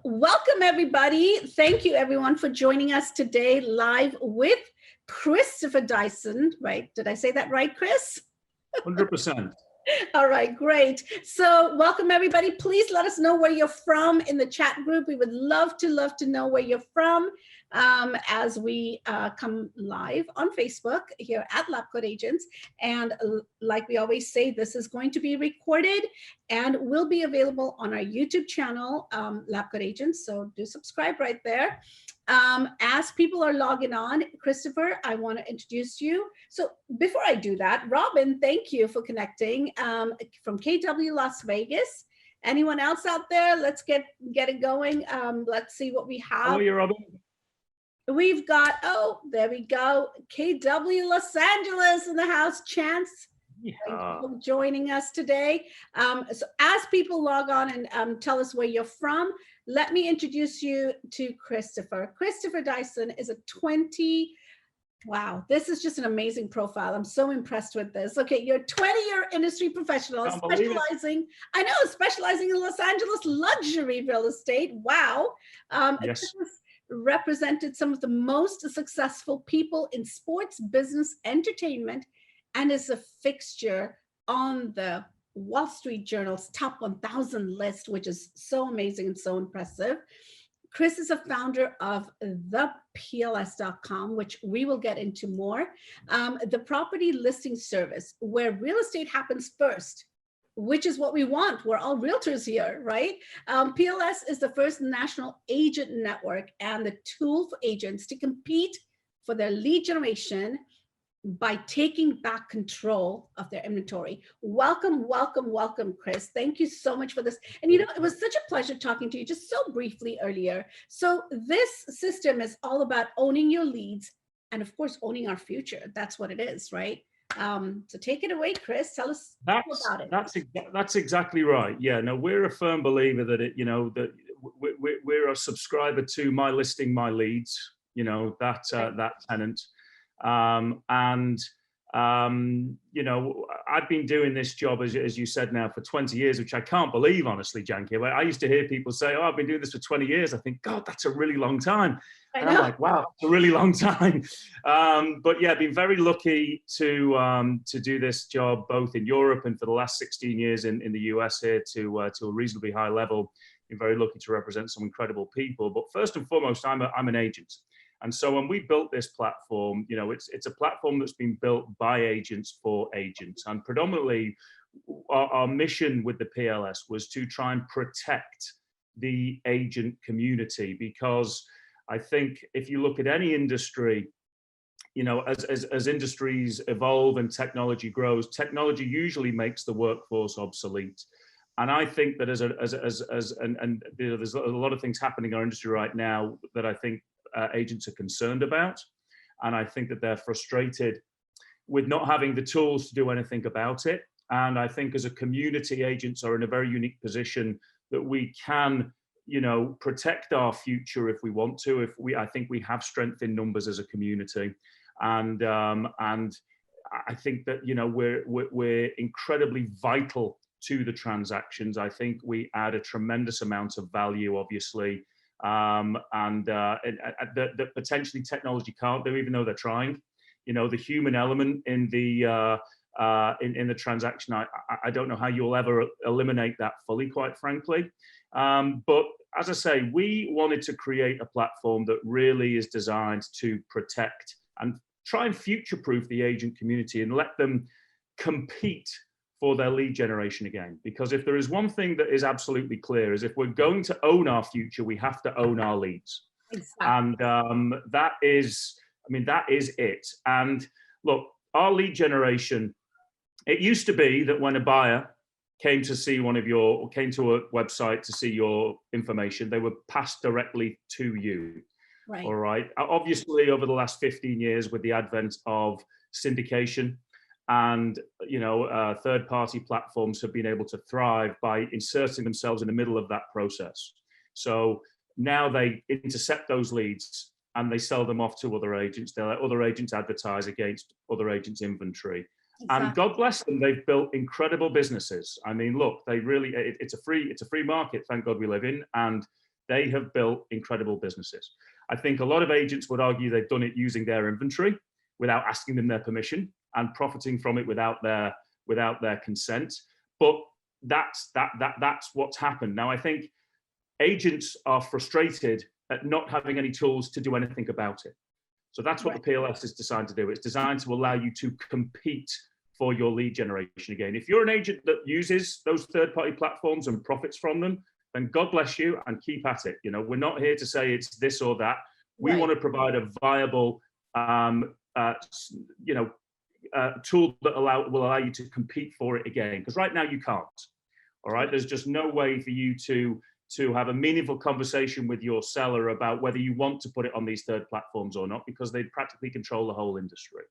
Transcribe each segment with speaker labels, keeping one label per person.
Speaker 1: Welcome everybody. Thank you everyone for joining us today live with Christopher Dyson, right? Did I say that right, Chris?
Speaker 2: 100%.
Speaker 1: All right, great. So welcome everybody. Please let us know where you're from in the chat group. We would love to know where you're from as we come live on Facebook here at LabCoatAgents. And like we always say, this is going to be recorded and will be available on our YouTube channel, LabCoatAgents. So do subscribe right there. As people are logging on, Christopher, I want to introduce you. So before I do that, Robin, thank you for connecting from KW Las Vegas. Anyone else out there? Let's get it going. Let's see what we have.
Speaker 2: How are you, Robin?
Speaker 1: We've got, oh, there we go. KW Los Angeles in the house. Chance.
Speaker 2: Yeah.
Speaker 1: Thank you for joining us today. So as people log on and tell us where you're from, let me introduce you to Christopher. Christopher Dyson is a wow, this is just an amazing profile. I'm so impressed with this. Okay, you're a 20-year industry professional specializing in Los Angeles luxury real estate. Wow.
Speaker 2: Yes.
Speaker 1: Represented some of the most successful people in sports, business, entertainment, and is a fixture on the Wall Street Journal's top 1,000 list, which is so amazing and so impressive. Chris is a founder of thepls.com, which we will get into more. The property listing service where real estate happens first, which is what we want. We're all realtors here, right? PLS is the first national agent network and the tool for agents to compete for their lead generation by taking back control of their inventory. Welcome, welcome, welcome, Chris. Thank you so much for this. And you know, it was such a pleasure talking to you just so briefly earlier. So this system is all about owning your leads and of course, owning our future. That's what it is, right? So take it away, Chris. Tell us about it.
Speaker 2: That's exactly right. Yeah, no, we're a firm believer that that we're a subscriber to My Listing, My Leads, that tenant. I've been doing this job, as you said now, for 20 years, which I can't believe, honestly, Janki. I used to hear people say, oh, I've been doing this for 20 years. I think, God, that's a really long time. And I'm like, wow, it's a really long time. But yeah, I've been very lucky to do this job both in Europe and for the last 16 years in the US here to a reasonably high level. Been very lucky to represent some incredible people. But first and foremost, I'm an agent. And so when we built this platform, it's a platform that's been built by agents for agents. And predominantly, our mission with the PLS was to try and protect the agent community, because I think if you look at any industry, as industries evolve and technology grows, technology usually makes the workforce obsolete. And I think that there's a lot of things happening in our industry right now that I think agents are concerned about. And I think that they're frustrated with not having the tools to do anything about it. And I think as a community, agents are in a very unique position that we can, protect our future if we want to. I think we have strength in numbers as a community. And I think that, we're incredibly vital to the transactions. I think we add a tremendous amount of value, obviously, that potentially technology can't do, even though they're trying. The human element in the transaction, I don't know how you'll ever eliminate that fully, quite frankly. But as I say, we wanted to create a platform that really is designed to protect and try and future-proof the agent community and let them compete for their lead generation again. Because if there is one thing that is absolutely clear, is if we're going to own our future, we have to own our leads.
Speaker 1: Exactly.
Speaker 2: And that is it. And look, our lead generation, it used to be that when a buyer came to see came to a website to see your information, they were passed directly to you.
Speaker 1: Right.
Speaker 2: All right. Obviously, over the last 15 years, with the advent of syndication, and third-party platforms have been able to thrive by inserting themselves in the middle of that process. So now they intercept those leads and they sell them off to other agents. They let other agents advertise against other agents' inventory. Exactly. And God bless them, they've built incredible businesses. I mean, look, they really, it's a free market, thank God we live in. And they have built incredible businesses. I think a lot of agents would argue they've done it using their inventory without asking them their permission and profiting from it without their consent. But that's what's happened. Now, I think agents are frustrated at not having any tools to do anything about it. So that's what the PLS is designed to do. It's designed to allow you to compete for your lead generation again. If you're an agent that uses those third-party platforms and profits from them, then God bless you and keep at it. You know, we're not here to say it's this or that. We want to provide a viable, tool that will allow you to compete for it again. Because right now you can't. All right, there's just no way for you to have a meaningful conversation with your seller about whether you want to put it on these third platforms or not, because they practically control the whole industry.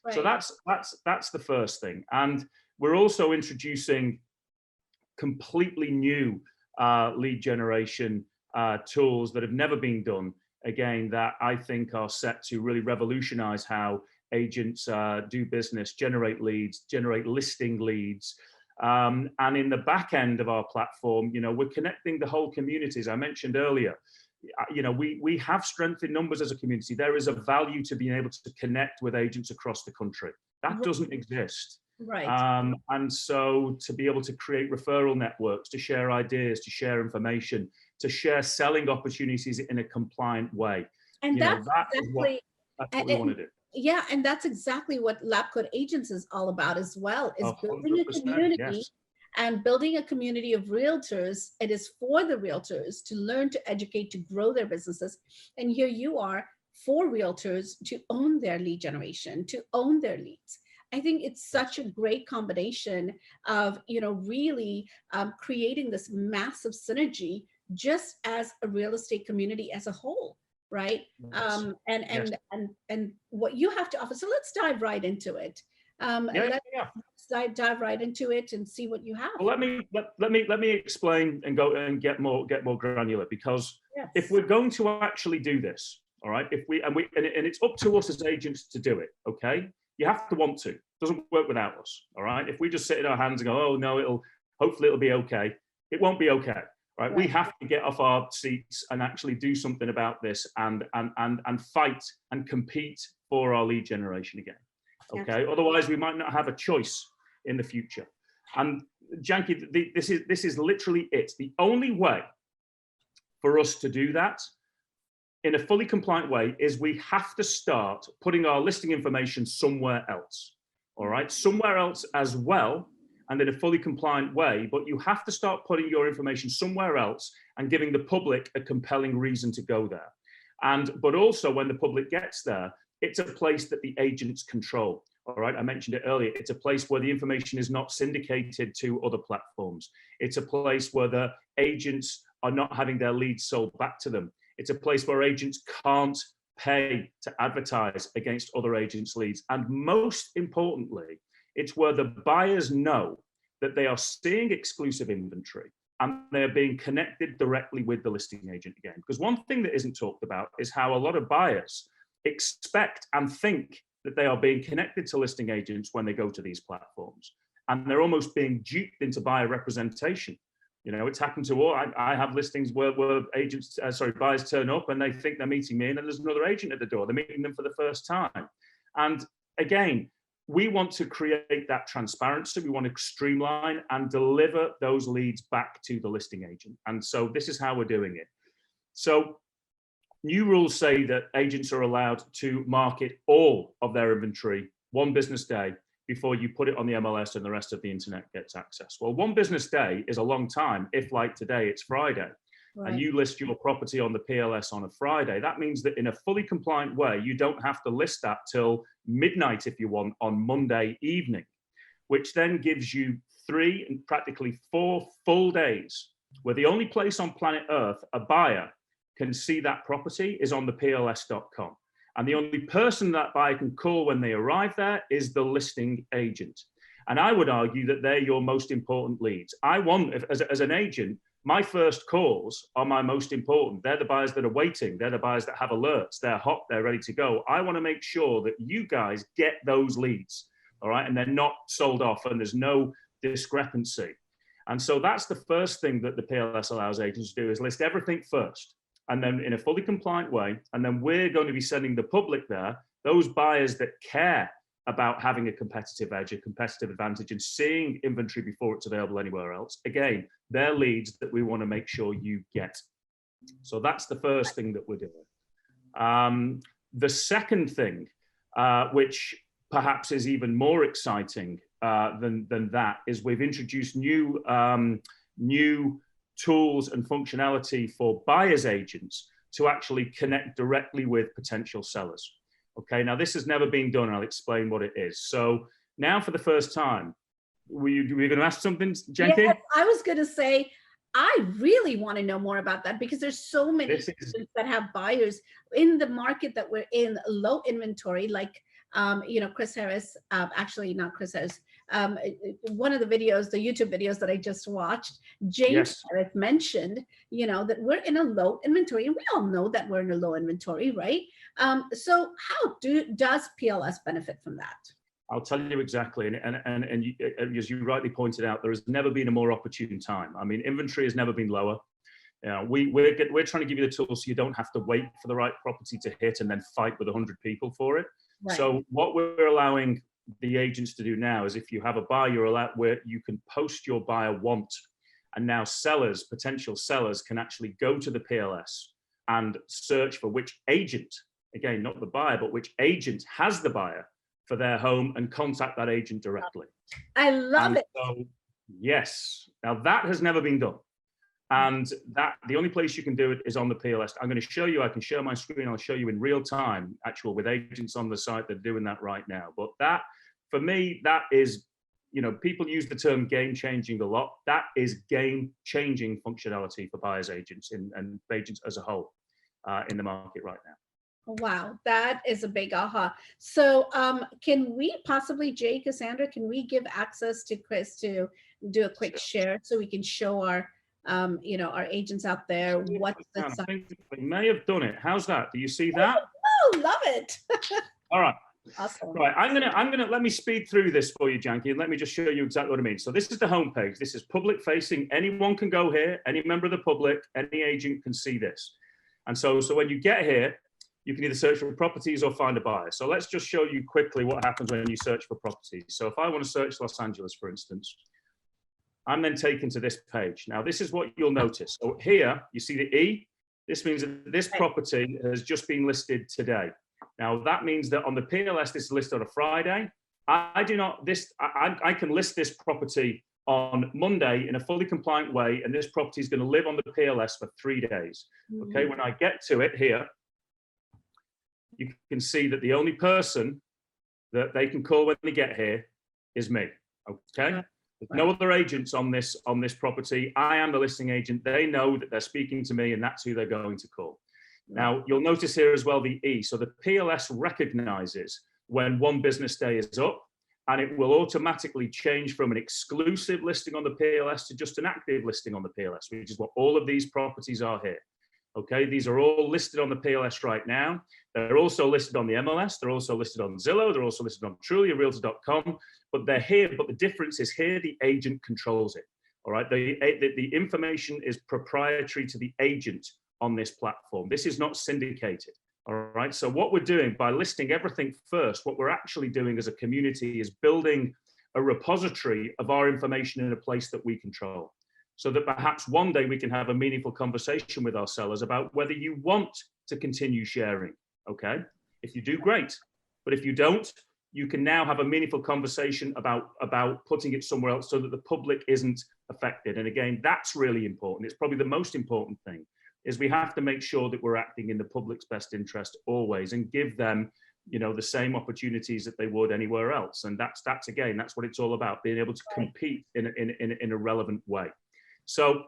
Speaker 2: Right. So that's the first thing. And we're also introducing completely new lead generation tools that have never been done, again, that I think are set to really revolutionize how agents do business, generate leads, generate listing leads. And in the back end of our platform, you know, we're connecting the whole communities. I mentioned earlier, you know, we have strength in numbers as a community. There is a value to being able to connect with agents across the country. That doesn't exist. Right. And so to be able to create referral networks, to share ideas, to share information, to share selling opportunities in a compliant way. And that's what we want to do.
Speaker 1: Yeah, and that's exactly what LabCoatAgents is all about as well, is building a community and building a community of realtors. It is for the realtors to learn, to educate, to grow their businesses. And here you are for realtors to own their lead generation, to own their leads. I think it's such a great combination of, you know, really creating this massive synergy just as a real estate community as a whole. Right. Yes. And what you have to offer. So let's dive right into it. Let's dive right into it and see what you have.
Speaker 2: Well, let me explain and go and get more granular, because if we're going to actually do this, all right, and it's up to us as agents to do it. Okay, you have to want to. It doesn't work without us. All right. If we just sit in our hands and go, oh no, hopefully it'll be okay. It won't be okay. Right. We have to get off our seats and actually do something about this and fight and compete for our lead generation again. Okay. Otherwise, we might not have a choice in the future. And Janki, this is literally it. The only way for us to do that in a fully compliant way is we have to start putting our listing information somewhere else. All right, somewhere else as well, and in a fully compliant way, but you have to start putting your information somewhere else and giving the public a compelling reason to go there. But also when the public gets there, it's a place that the agents control. All right, I mentioned it earlier. It's a place where the information is not syndicated to other platforms. It's a place where the agents are not having their leads sold back to them. It's a place where agents can't pay to advertise against other agents' leads. And most importantly, it's where the buyers know that they are seeing exclusive inventory and they're being connected directly with the listing agent again. Because one thing that isn't talked about is how a lot of buyers expect and think that they are being connected to listing agents when they go to these platforms. And they're almost being duped into buyer representation. You know, it's happened to all. I have listings where buyers turn up and they think they're meeting me, and then there's another agent at the door. They're meeting them for the first time. And again, we want to create that transparency. We want to streamline and deliver those leads back to the listing agent. And so this is how we're doing it. So new rules say that agents are allowed to market all of their inventory one business day before you put it on the MLS and the rest of the internet gets access. Well, one business day is a long time. If like today, it's Friday. Right. And you list your property on the PLS on a Friday, that means that in a fully compliant way, you don't have to list that till midnight if you want on Monday evening, which then gives you 3 and practically 4 full days where the only place on planet Earth a buyer can see that property is on the PLS.com. And the only person that buyer can call when they arrive there is the listing agent. And I would argue that they're your most important leads. I want, as an agent, my first calls are my most important. They're the buyers that are waiting. They're the buyers that have alerts. They're hot. They're ready to go. I want to make sure that you guys get those leads, all right? And they're not sold off and there's no discrepancy. And so that's the first thing that the PLS allows agents to do, is list everything first, and then in a fully compliant way. And then we're going to be sending the public there, those buyers that care about having a competitive edge, a competitive advantage, and seeing inventory before it's available anywhere else. Again, they're leads that we want to make sure you get. So that's the first thing that we're doing. The second thing, which perhaps is even more exciting than that, is we've introduced new tools and functionality for buyers agents to actually connect directly with potential sellers. Okay, now this has never been done, and I'll explain what it is. So now for the first time, were you going to ask something, Janki?
Speaker 1: Yes, I was going to say, I really want to know more about that, because there's so many agents that have buyers in the market that we're in, low inventory, like Chris Harris, actually not Chris Harris, one of the videos, the YouTube videos that I just watched, James Harris mentioned, that we're in a low inventory, and we all know that we're in a low inventory, right? So how does PLS benefit from that?
Speaker 2: I'll tell you exactly, and you, as you rightly pointed out, there has never been a more opportune time. I mean, inventory has never been lower. We're trying to give you the tools so you don't have to wait for the right property to hit and then fight with 100 people for it. Right. So what we're allowing the agents to do now is, if you have a buyer, you're allowed, where you can post your buyer want, and now sellers, potential sellers, can actually go to the PLS and search for which agent, again, not the buyer, but which agent has the buyer for their home, and contact that agent directly.
Speaker 1: I love it.
Speaker 2: So, yes, now that has never been done. And that the only place you can do it is on the PLS. I'm going to show you, I can share my screen, I'll show you in real time, with agents on the site that are doing that right now. But that, for me, that is, people use the term game changing a lot. That is game changing functionality for buyers agents and agents as a whole in the market right now.
Speaker 1: Wow, that is a big aha. So can we possibly, Jay, Cassandra, can we give access to Chris to do a quick share so we can show our, our agents out there what's the
Speaker 2: I think we may have done it. How's that? Do you see that?
Speaker 1: Oh, love it.
Speaker 2: All right.
Speaker 1: Awesome.
Speaker 2: Right, I'm gonna let me speed through this for you, Janki, and let me just show you exactly what I mean. So this is the homepage. This is public facing. Anyone can go here. Any member of the public, any agent can see this. And so when you get here, you can either search for properties or find a buyer. So let's just show you quickly what happens when you search for properties. So if I want to search Los Angeles, for instance, I'm then taken to this page. Now, this is what you'll notice. So here, you see the E. This means that this property has just been listed today. Now, that means that on the PLS, this is listed on a Friday. I can list this property on Monday in a fully compliant way, and this property is going to live on the PLS for 3 days. Okay, when I get to it here, you can see that the only person that they can call when they get here is me. Okay, there's no other agents on this property. I am the listing agent. They know that they're speaking to me, and that's who they're going to call. Now, you'll notice here as well the E. So the PLS recognizes when one business day is up, and it will automatically change from an exclusive listing on the PLS to just an active listing on the PLS, which is what all of these properties are here. Okay, these are all listed on the PLS right now. They're also listed on the MLS. They're also listed on Zillow. They're also listed on TrulyRealtor.com. But they're here. But the difference is here the agent controls it. All right, the information is proprietary to the agent on this platform. This is not syndicated. All right. So what we're doing by listing everything first, what we're actually doing as a community is building a repository of our information in a place that we control, so that perhaps one day we can have a meaningful conversation with our sellers about whether you want to continue sharing. Okay. If you do, great. But if you don't, you can now have a meaningful conversation about putting it somewhere else so that the public isn't affected. And again, that's really important. It's probably the most important thing, is we have to make sure that we're acting in the public's best interest always, and give them, the same opportunities that they would anywhere else. And that's what it's all about, being able to compete in a relevant way. So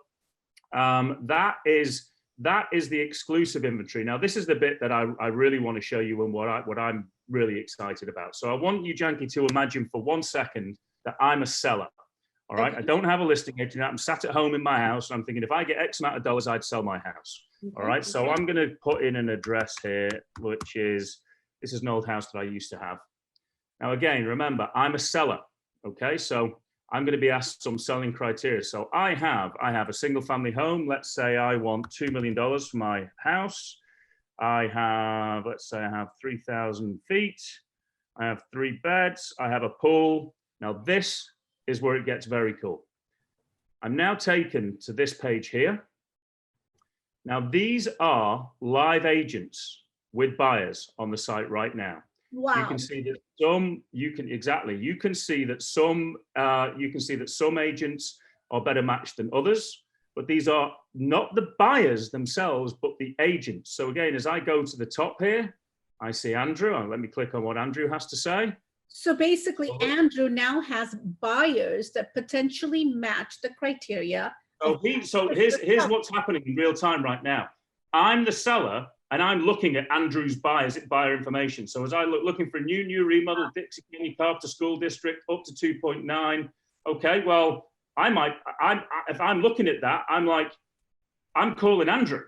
Speaker 2: that is the exclusive inventory. Now, this is the bit that I really want to show you and what I'm really excited about. So I want you, Janki, to imagine for 1 second that I'm a seller. All right, I don't have a listing agent. I'm sat at home in my house, and I'm thinking if I get X amount of dollars, I'd sell my house. All right, so I'm going to put in an address here, which is, this is an old house that I used to have. Now, again, remember, I'm a seller. Okay, so I'm going to be asked some selling criteria. So I have a single family home. Let's say I want $2 million for my house. Let's say I have 3,000 feet. I have 3 beds. I have a pool. Now this is where it gets very cool. I'm now taken to this page here. Now these are live agents with buyers on the site right now.
Speaker 1: Wow.
Speaker 2: You can see that some agents are better matched than others, but these are not the buyers themselves, but the agents. So again, as I go to the top here, I see Andrew. Let me click on what Andrew has to say.
Speaker 1: So basically, Andrew now has buyers that potentially match the criteria.
Speaker 2: So here's what's happening in real time right now. I'm the seller, and I'm looking at Andrew's buyer information. So as I looking for a new remodel, Dixie County Carpenter School District up to 2.9. Okay, well, if I'm looking at that, I'm calling Andrew.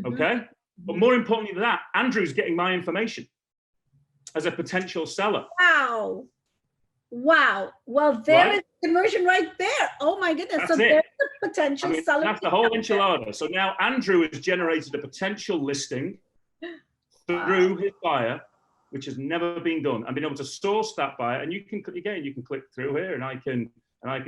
Speaker 2: Okay, but more importantly than that, Andrew's getting my information as a potential seller.
Speaker 1: Wow. Well, there is conversion right there. Oh my goodness.
Speaker 2: That's
Speaker 1: there's a potential seller.
Speaker 2: That's the whole enchilada. So now Andrew has generated a potential listing through his buyer, which has never been done, and been able to source that buyer. And you can click through here, and I can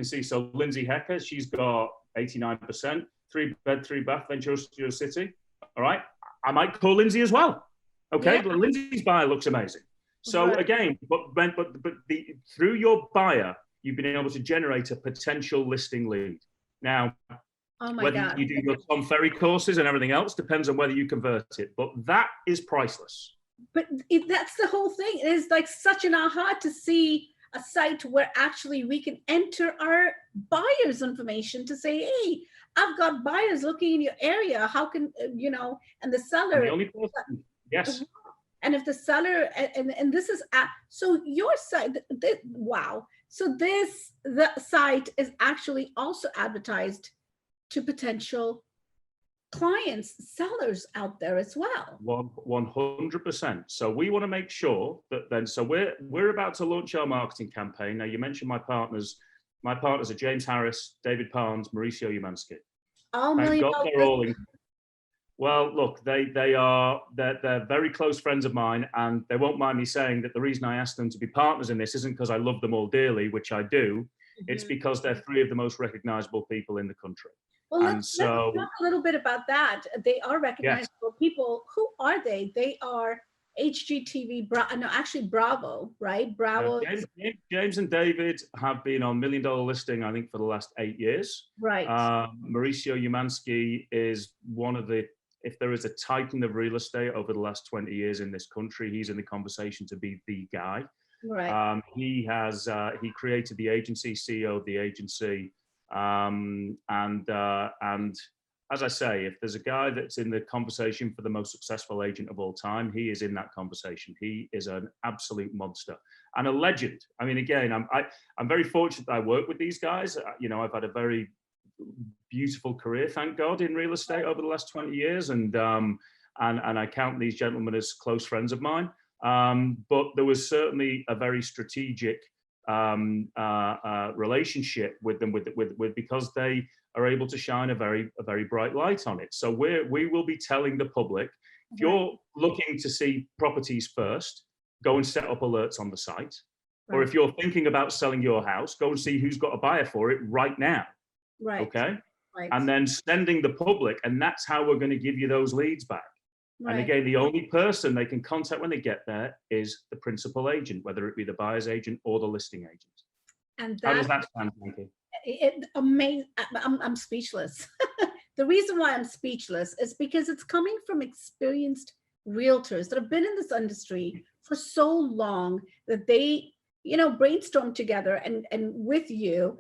Speaker 2: see. So Lindsay Hecker, she's got 89%, 3-bed, 3-bath, Ventura City. All right, I might call Lindsay as well. Okay, but Lindsay's buyer looks amazing. So again, but through your buyer, you've been able to generate a potential listing lead. Now, whether you do your Tom Ferry courses and everything else depends on whether you convert it, but that is priceless.
Speaker 1: But that's the whole thing. It is like such an aha to see a site where actually we can enter our buyers' information to say, hey, I've got buyers looking in your area. How can, and the seller.
Speaker 2: And the only person, yes.
Speaker 1: And if the seller, and this is, so your site, wow. So the site is actually also advertised to potential clients, sellers out there as well.
Speaker 2: 100%. So we want to make sure that then, so we're about to launch our marketing campaign. Now you mentioned my partners. My partners are James Harris, David Parnes, Mauricio Umansky. Thank God they're all in. Well, look, they're very close friends of mine, and they won't mind me saying that the reason I asked them to be partners in this isn't because I love them all dearly, which I do. It's because they're 3 of the most recognizable people in the country.
Speaker 1: Well, let's talk a little bit about that. They are recognizable people. Who are they? They are HGTV, Bravo, right? Bravo.
Speaker 2: James and David have been on $1 Million Listing, I think, for the last 8 years.
Speaker 1: Right.
Speaker 2: Mauricio Umansky is one of the, if there is a titan of real estate over the last 20 years in this country, he's in the conversation to be the guy.
Speaker 1: Right.
Speaker 2: He created the agency, CEO of the agency. And as I say, if there's a guy that's in the conversation for the most successful agent of all time, he is in that conversation. He is an absolute monster and a legend. I mean, again, I'm very fortunate that I work with these guys. I've had a very beautiful career, thank God, in real estate over the last 20 years, and I count these gentlemen as close friends of mine. But there was certainly a very strategic relationship with them, with because they are able to shine a very bright light on it. So we will be telling the public, if you're looking to see properties first, go and set up alerts on the site. Or if you're thinking about selling your house, go and see who's got a buyer for it right now.
Speaker 1: Right.
Speaker 2: Okay.
Speaker 1: Right.
Speaker 2: And then sending the public, and that's how we're going to give you those leads back. Right. And again, the only person they can contact when they get there is the principal agent, whether it be the buyer's agent or the listing agent.
Speaker 1: And
Speaker 2: how does that sound, Janki?
Speaker 1: I'm speechless. The reason why I'm speechless is because it's coming from experienced realtors that have been in this industry for so long that they, brainstormed together and with you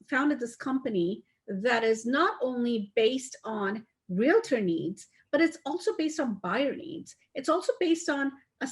Speaker 1: founded this company that is not only based on realtor needs, but it's also based on buyer needs. It's also based on a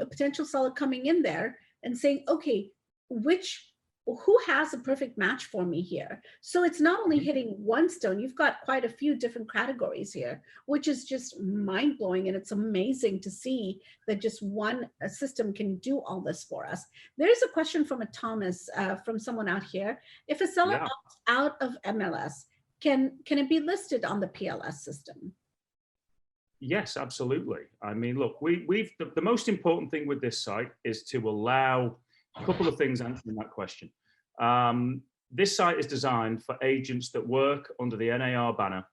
Speaker 1: potential seller coming in there and saying, okay, which who has a perfect match for me here? So it's not only hitting one stone, you've got quite a few different categories here, which is just mind blowing. And it's amazing to see that just one system can do all this for us. There's a question from a Thomas, from someone out here. If a seller opts out of MLS, can it be listed on the PLS system?
Speaker 2: Yes, absolutely. I mean, look, the most important thing with this site is to allow a couple of things answering that question. This site is designed for agents that work under the NAR banner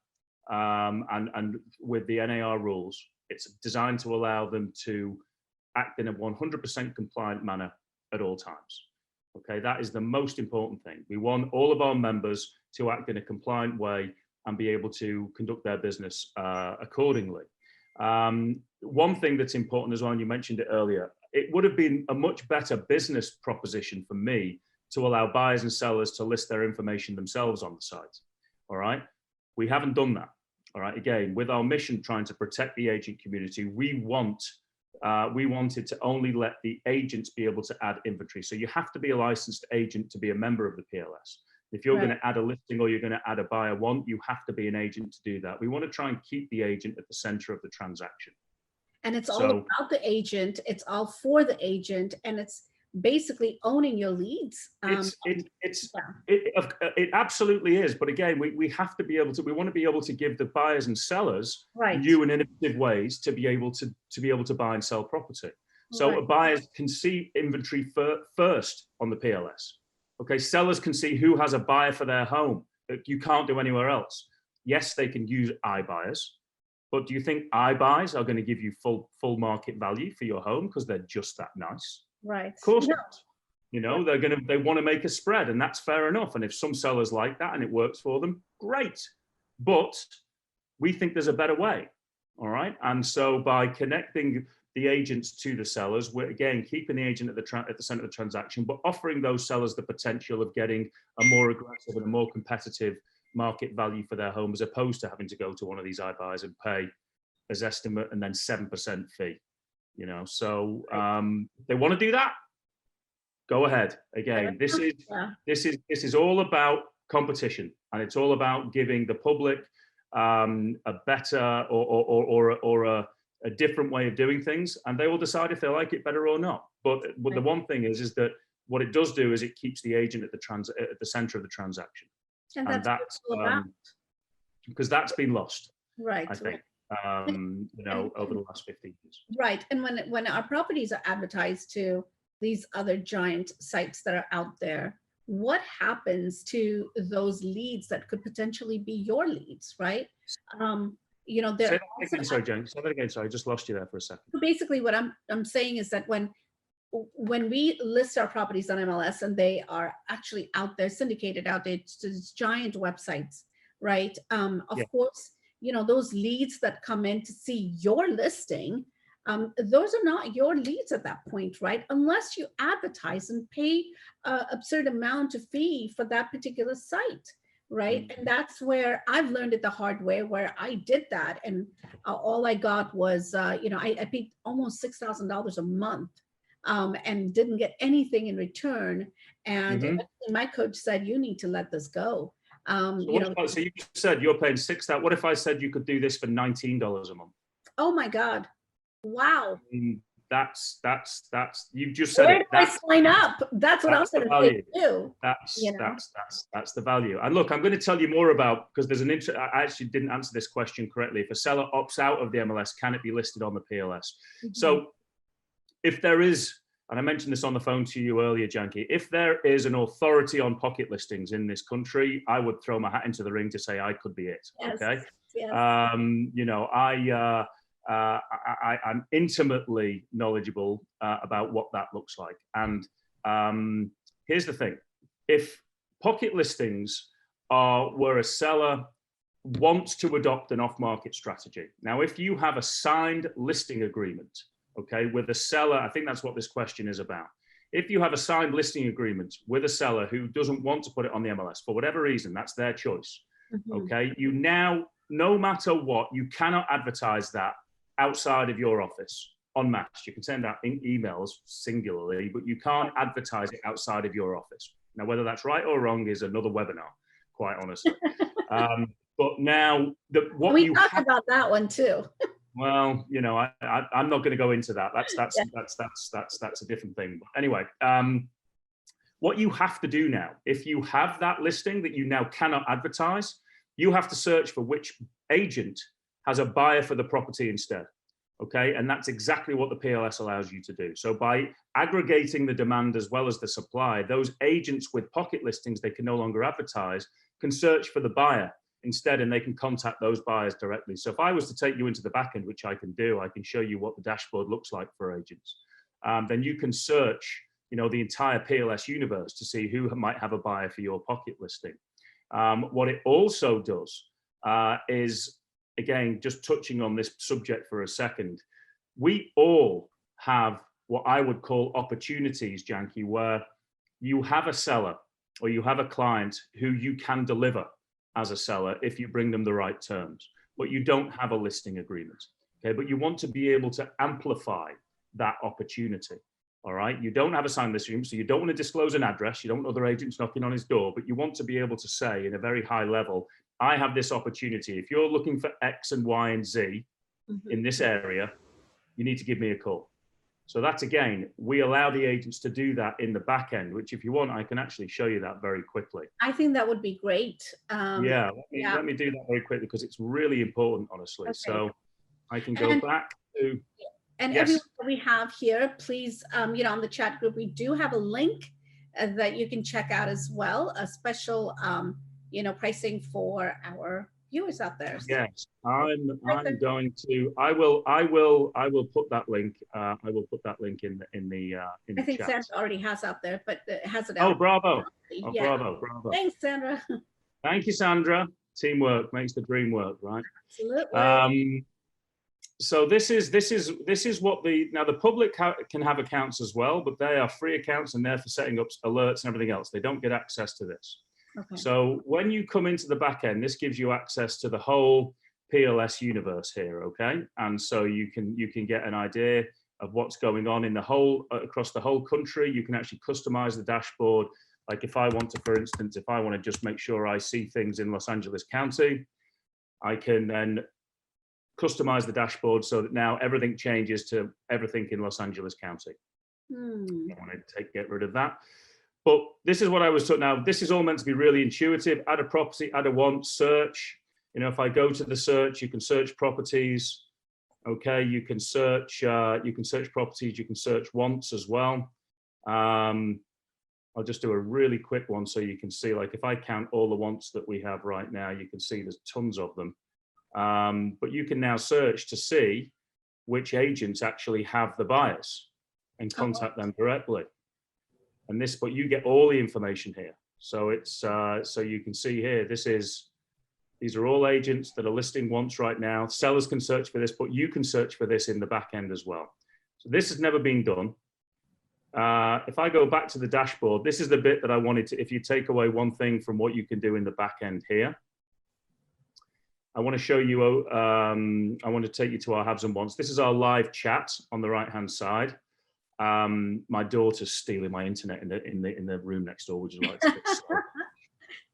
Speaker 2: and with the NAR rules. It's designed to allow them to act in a 100% compliant manner at all times. Okay, that is the most important thing. We want all of our members to act in a compliant way and be able to conduct their business accordingly. One thing that's important as well, and you mentioned it earlier, it would have been a much better business proposition for me to allow buyers and sellers to list their information themselves on the site. All right, we haven't done that. All right, again, with our mission trying to protect the agent community, we wanted to only let the agents be able to add inventory. So you have to be a licensed agent to be a member of the PLS. If you're going to add a listing or you're going to add a buyer one, you have to be an agent to do that. We want to try and keep the agent at the center of the transaction.
Speaker 1: And it's all about the agent. It's all for the agent, and it's basically owning your leads.
Speaker 2: It absolutely is. But again, we have to be able to. We want to be able to give the buyers and sellers new and innovative ways to be able to buy and sell property. So buyers can see inventory first on the PLS. Okay, sellers can see who has a buyer for their home that you can't do anywhere else. Yes, they can use iBuyers, but do you think iBuys are going to give you full market value for your home because they're just that nice?
Speaker 1: Right.
Speaker 2: Of course not. You know, they want to make a spread, and that's fair enough. And if some sellers like that and it works for them, great. But we think there's a better way. All right. And so by connecting the agents to the sellers, we're again keeping the agent at the center of the transaction, but offering those sellers the potential of getting a more aggressive and a more competitive market value for their home, as opposed to having to go to one of these iBuyers and pay as estimate and then 7% fee. You know, so they want to do that. Go ahead. Again, this is all about competition, and it's all about giving the public a better or a different way of doing things, and they will decide if they like it better or not. But the one thing is that what it does do is it keeps the agent at the center of the transaction, and that's because that's been lost, I think, you know, over the last 15 years.
Speaker 1: Right, and when our properties are advertised to these other giant sites that are out there, what happens to those leads that could potentially be your leads, right? You know,
Speaker 2: say that again, sorry, Jen. Say that again. Sorry, I just lost you there for a second.
Speaker 1: So basically, what I'm saying is that when we list our properties on MLS and they are actually out there, syndicated out there to these giant websites, right? Of course, you know, those leads that come in to see your listing, those are not your leads at that point, right? Unless you advertise and pay an absurd amount of fee for that particular site. Right. And that's where I've learned it the hard way, where I did that. And all I got was, you know, I paid almost $6,000 a month and didn't get anything in return. And my coach said, you need to let this go.
Speaker 2: So you said you're paying $6,000. What if I said you could do this for $19 a month?
Speaker 1: Oh, my God. Wow.
Speaker 2: That's you just said
Speaker 1: Where do I sign up? That's what I was going to do.
Speaker 2: That's the value. And look, I'm going to tell you more about, because there's I actually didn't answer this question correctly. If a seller opts out of the MLS, can it be listed on the PLS? So if there is, and I mentioned this on the phone to you earlier, Janki, if there is an authority on pocket listings in this country, I would throw my hat into the ring to say I could be it. Okay. You know, I'm intimately knowledgeable about what that looks like. And here's the thing. If pocket listings are where a seller wants to adopt an off-market strategy. Now, if you have a signed listing agreement, okay, with a seller, I think that's what this question is about. If you have a signed listing agreement with a seller who doesn't want to put it on the MLS for whatever reason, that's their choice. Okay, you now, no matter what, you cannot advertise that outside of your office en masse. You can send out emails singularly, but you can't advertise it outside of your office. Now, whether that's right or wrong is another webinar, quite honestly. But now,
Speaker 1: we talked about that one too.
Speaker 2: Well, you know, I'm not going to go into that. That's a different thing. But anyway, what you have to do now, if you have that listing that you now cannot advertise, you have to search for which agent has a buyer for the property instead. Okay, and that's exactly what the PLS allows you to do. So by aggregating the demand as well as the supply, those agents with pocket listings they can no longer advertise can search for the buyer instead, and they can contact those buyers directly. So if I was to take you into the back end, which I can do, I can show you what the dashboard looks like for agents. Then you can search, you know, the entire PLS universe to see who might have a buyer for your pocket listing. What it also does is, again, just touching on this subject for a second, we all have what I would call opportunities, Janki, where you have a seller or you have a client who you can deliver as a seller if you bring them the right terms, but you don't have a listing agreement. Okay, but you want to be able to amplify that opportunity. All right, you don't have a signed listing agreement, so you don't want to disclose an address, you don't want other agents knocking on his door, but you want to be able to say in a very high level, I have this opportunity. If you're looking for X and Y and Z in this area, you need to give me a call. So that's, again, we allow the agents to do that in the back end, which if you want, I can actually show you that very quickly.
Speaker 1: I think that would be great.
Speaker 2: Let me do that very quickly because it's really important, honestly. Okay. So I can go back to...
Speaker 1: And yes. Everyone that we have here, please, you know, on the chat group, we do have a link that you can check out as well, a special, you know, pricing for our viewers out there. So.
Speaker 2: Yes, I'm going to. I will put that link. I will put that link in the chat.
Speaker 1: I think Sandra already has out there, but it has it
Speaker 2: out.
Speaker 1: Oh,
Speaker 2: bravo! Oh,
Speaker 1: yeah.
Speaker 2: bravo!
Speaker 1: Thanks, Sandra.
Speaker 2: Thank you, Sandra. Teamwork makes the dream work, right?
Speaker 1: Absolutely.
Speaker 2: So this is what the public can have accounts as well, but they are free accounts and they're for setting up alerts and everything else. They don't get access to this. Okay. So when you come into the back end, this gives you access to the whole PLS universe here, okay? And so you can get an idea of what's going on in the whole across the whole country. You can actually customize the dashboard. Like if I want to, for instance, if I want to just make sure I see things in Los Angeles County, I can then customize the dashboard so that now everything changes to everything in Los Angeles County. I want to get rid of that. But this is what I was talking now. This is all meant to be really intuitive. Add a property, add a want, search. You know, if I go to the search, you can search properties. Okay, you can search properties, you can search wants as well. I'll just do a really quick one so you can see, like if I count all the wants that we have right now, you can see there's tons of them. But you can now search to see which agents actually have the buyers and contact them directly. And this, but you get all the information here. So it's so you can see here, these are all agents that are listing wants right now. Sellers can search for this, but you can search for this in the back end as well. So this has never been done. If I go back to the dashboard, this is the bit that I wanted to, if you take away one thing from what you can do in the back end here, I want to show you, I want to take you to our haves and wants. This is our live chat on the right-hand side. My daughter's stealing my internet in the room next door. Would you like to fix that?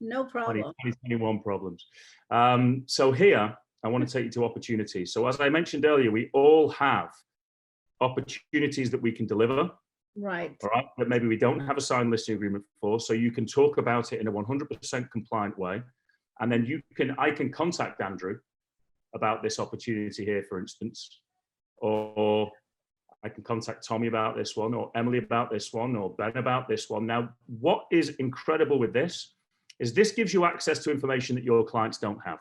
Speaker 1: No problem.
Speaker 2: 2021 problems. So here, I want to take you to opportunities. So as I mentioned earlier, we all have opportunities that we can deliver.
Speaker 1: Right.
Speaker 2: All right. But maybe we don't have a signed listing agreement for. So you can talk about it in a 100% compliant way. And then I can contact Andrew about this opportunity here, for instance, or I can contact Tommy about this one, or Emily about this one, or Ben about this one. Now, what is incredible with this is this gives you access to information that your clients don't have.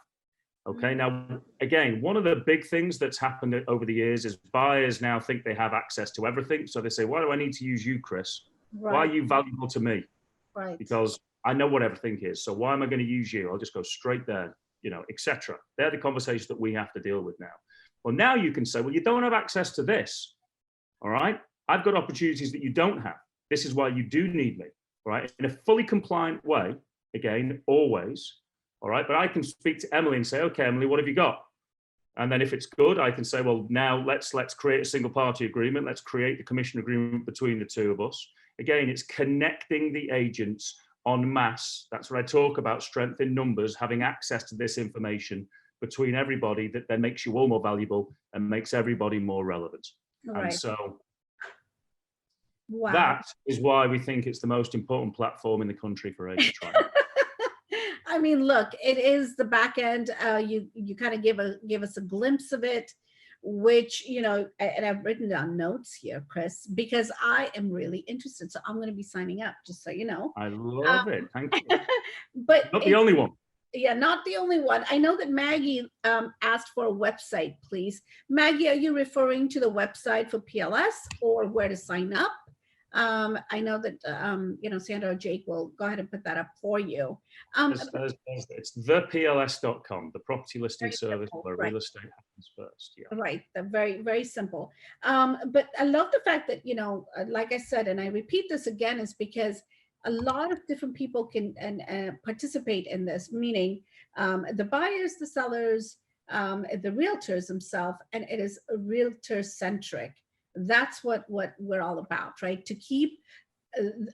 Speaker 2: Okay. Now, again, one of the big things that's happened over the years is buyers now think they have access to everything. So they say, why do I need to use you, Chris? Right. Why are you valuable to me?
Speaker 1: Right.
Speaker 2: Because I know what everything is. So why am I going to use you? I'll just go straight there, you know, etc. They're the conversations that we have to deal with now. Well, now you can say, well, you don't have access to this. All right. I've got opportunities that you don't have. This is why you do need me. All right. In a fully compliant way, again, always. All right. But I can speak to Emily and say, okay, Emily, what have you got? And then if it's good, I can say, well, now let's create a single party agreement. Let's create the commission agreement between the two of us. Again, it's connecting the agents en masse. That's where I talk about strength in numbers, having access to this information between everybody that then makes you all more valuable and makes everybody more relevant.
Speaker 1: Right.
Speaker 2: And so
Speaker 1: wow.
Speaker 2: That is why we think it's the most important platform in the country for agents right now.
Speaker 1: I mean, look, it is the back end. You kind of give us a glimpse of it, which, you know, and I've written down notes here, Chris, because I am really interested. So I'm going to be signing up, just so you know.
Speaker 2: I love it. Thank you.
Speaker 1: But
Speaker 2: not the only one.
Speaker 1: Yeah, not the only one. I know that Maggie asked for a website, please. Maggie, are you referring to the website for PLS or where to sign up? I know that, you know, Sandra or Jake will go ahead and put that up for you.
Speaker 2: It's thepls.com, the property listing service where real estate happens first. Yeah.
Speaker 1: Right. Very, very simple. But I love the fact that, you know, like I said, and I repeat this again, is because a lot of different people can participate in this, meaning the buyers, the sellers, the realtors themselves, and it is realtor centric. That's what we're all about, right? To keep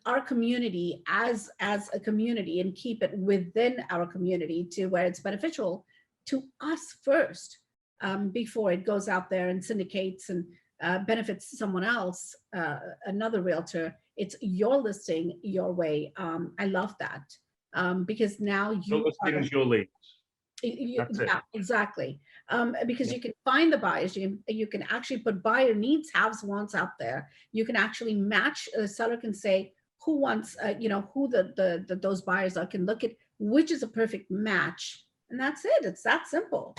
Speaker 1: our community as a community and keep it within our community to where it's beneficial to us first, before it goes out there and syndicates and benefits someone else, another realtor. It's your listing, your way. I love that, because now
Speaker 2: your listings, your leads.
Speaker 1: Yeah, exactly. Because you can find the buyers, you can actually put buyer needs, haves, wants out there. You can actually match. The seller can say who wants, you know, who those buyers are, can look at which is a perfect match, and that's it. It's that simple.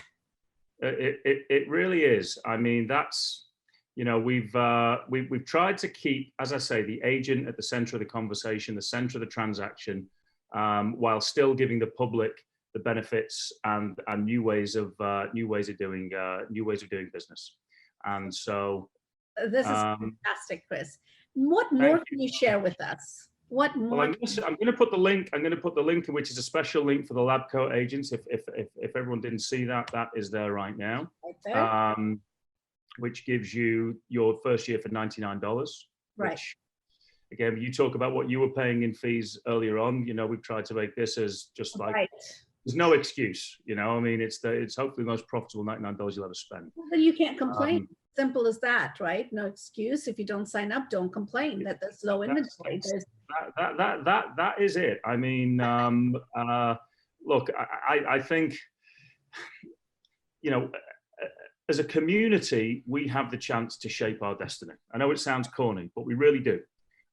Speaker 2: It really is. I mean, that's, you know, we've tried to keep, as I say, the agent at the center of the conversation, the center of the transaction, while still giving the public the benefits and new ways of doing business. And so
Speaker 1: this is fantastic, Chris. What more can you share with us? What more?
Speaker 2: Well, I'm going to put the link. I'm going to put the link, which is a special link for the LabCoatAgents. If everyone didn't see that, that is there right now. Right there. Which gives you your first year for $99.
Speaker 1: Right.
Speaker 2: Which, again, you talk about what you were paying in fees earlier on. You know, we've tried to make this as just like, right. There's no excuse. You know, I mean, it's hopefully the most profitable $99 you'll ever spend.
Speaker 1: Well, you can't complain. Simple as that, right? No excuse. If you don't sign up, don't complain that there's low inventory.
Speaker 2: That is it. I mean, look, I think, you know, as a community, we have the chance to shape our destiny. I know it sounds corny, but we really do.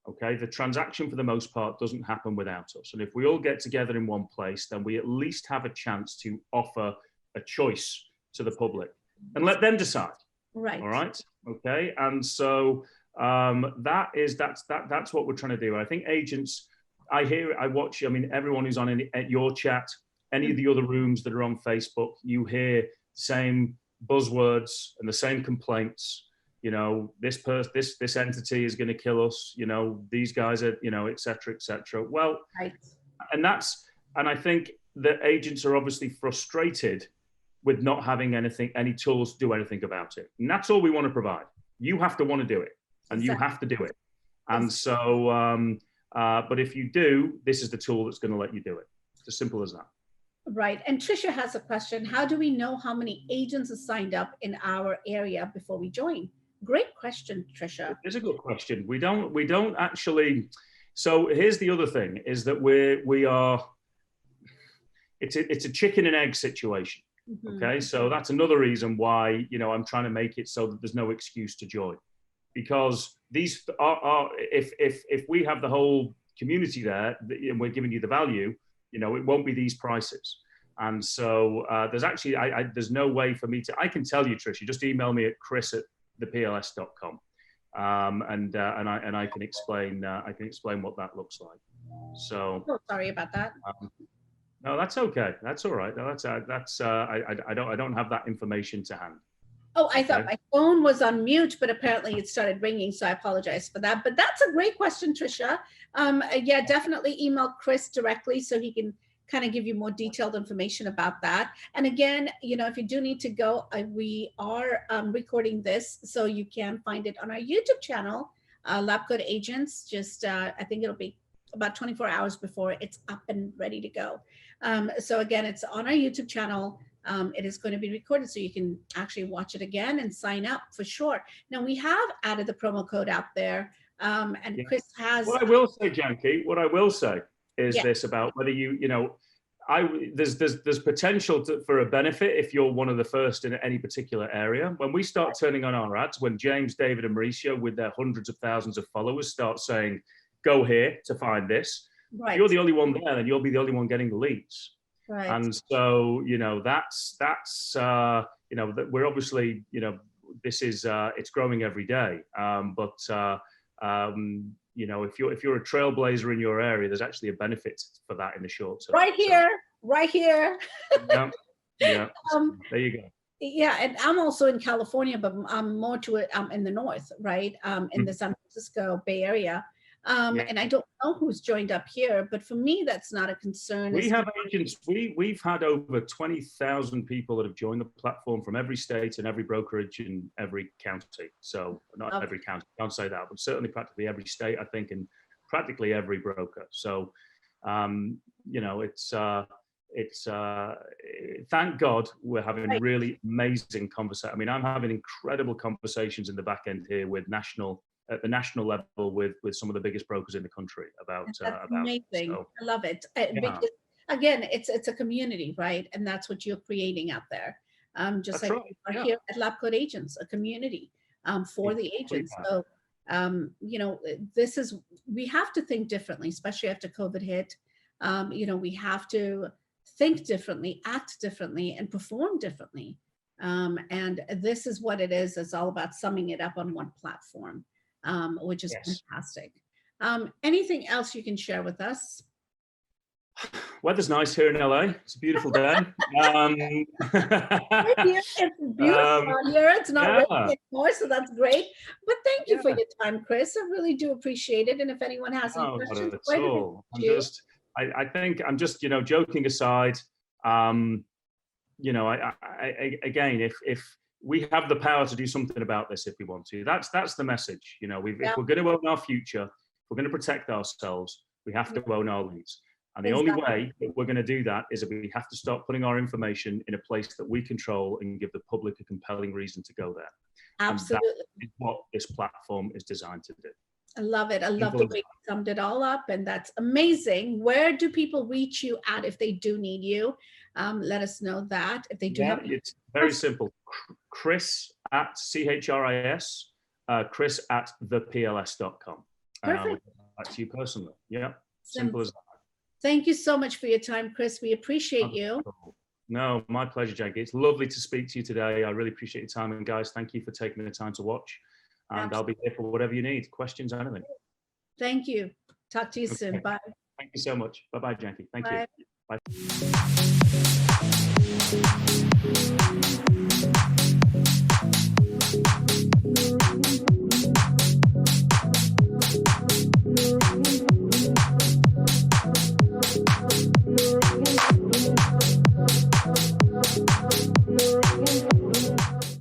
Speaker 2: Okay, the transaction for the most part doesn't happen without us. And if we all get together in one place, then we at least have a chance to offer a choice to the public and let them decide.
Speaker 1: Right.
Speaker 2: All right. Okay. And so that's what we're trying to do. I think agents, I watch, I mean, everyone who's on at your chat, any of the other rooms that are on Facebook, you hear the same buzzwords and the same complaints. You know, this entity is going to kill us. You know, these guys are, you know, et cetera, et cetera. Well, right. And I think that agents are obviously frustrated with not having any tools to do anything about it. And that's all we want to provide. You have to want to do it, and you have to do it. And so, but if you do, this is the tool that's going to let you do it. It's as simple as that.
Speaker 1: Right. And Tricia has a question. How do we know how many agents are signed up in our area before we join? Great question, Tricia.
Speaker 2: It's a good question. We don't actually. So here's the other thing: is that it's a chicken and egg situation. Mm-hmm. Okay, so that's another reason why, you know, I'm trying to make it so that there's no excuse to join, because these are if we have the whole community there and we're giving you the value, you know, it won't be these prices. And so there's actually there's no way for me to. I can tell you, Tricia, just email me at chris@thepls.com, and I can explain what that looks like. So
Speaker 1: oh, sorry about that.
Speaker 2: No, that's okay. That's all right. No, I don't have that information to hand.
Speaker 1: Oh, I thought my phone was on mute, but apparently it started ringing, so I apologize for that. But that's a great question, Tricia. Yeah, definitely email Chris directly so he can kind of give you more detailed information about that. And again, you know, if you do need to go, we are recording this, so you can find it on our YouTube channel, LabCoatAgents. Just I think it'll be about 24 hours before it's up and ready to go. So again, it's on our YouTube channel. It is going to be recorded so you can actually watch it again and sign up for sure. Now we have added the promo code out there, and Chris has.
Speaker 2: What I will say, Janki, is
Speaker 1: Yeah.
Speaker 2: this about whether there's potential for a benefit if you're one of the first in any particular area. When we start turning on our ads, when James, David, and Mauricio with their hundreds of thousands of followers start saying, "Go here to find this,"
Speaker 1: Right.
Speaker 2: if you're the only one there, then you'll be the only one getting the leads.
Speaker 1: Right.
Speaker 2: And so, that's we're obviously, this is it's growing every day. If you're a trailblazer in your area, there's actually a benefit for that in the short term.
Speaker 1: Right here.
Speaker 2: Yeah. There you go.
Speaker 1: Yeah, and I'm also in California, but I'm more to it. I'm in the north, right? In the San Francisco Bay Area. And I don't know who's joined up here, but for me, that's not a concern.
Speaker 2: We have agents. We've had over 20,000 people that have joined the platform from every state and every brokerage in every county. So not every county, I can't say that, but certainly practically every state, I think, and practically every broker. So, it's thank God we're having really amazing conversations. I mean, I'm having incredible conversations in the back end here at the national level with some of the biggest brokers in the country about
Speaker 1: amazing.
Speaker 2: So,
Speaker 1: I love it. Because, again, it's a community, right? And that's what you're creating out there. Just
Speaker 2: that's
Speaker 1: like
Speaker 2: right.
Speaker 1: we are here at LabCoatAgents, a community for the agents. So we have to think differently, especially after COVID hit. We have to think differently, act differently, and perform differently. And this is what it is. It's all about summing it up on one platform, which is fantastic. Anything else you can share with us?
Speaker 2: Weather's nice here in LA. It's a beautiful day.
Speaker 1: It's beautiful here. It's not raining anymore, so that's great. But thank you for your time, Chris. I really do appreciate it. And if anyone has any questions,
Speaker 2: I think I'm just, joking aside. Again, if we have the power to do something about this, if we want to, that's the message. If we're going to own our future, if we're going to protect ourselves, we have to own our leads. And the only way that we're going to do that is that we have to start putting our information in a place that we control and give the public a compelling reason to go there.
Speaker 1: Absolutely.
Speaker 2: And that is what this platform is designed to do.
Speaker 1: I love it. I love the way you summed it all up, and that's amazing. Where do people reach you at if they do need you? Let us know that. If they do
Speaker 2: it's very simple. Chris at CHRIS, Chris at thepls.com. And I'll get back to you personally. Yeah, simple as that.
Speaker 1: Thank you so much for your time, Chris. We appreciate you.
Speaker 2: No, my pleasure, Janki. It's lovely to speak to you today. I really appreciate your time. And guys, thank you for taking the time to watch. And I'll be here for whatever you need, questions, anything.
Speaker 1: Thank you. Talk to you soon. Bye.
Speaker 2: Thank you so much. Bye-bye, Janki. Thank you.
Speaker 1: Bye.
Speaker 2: Bye.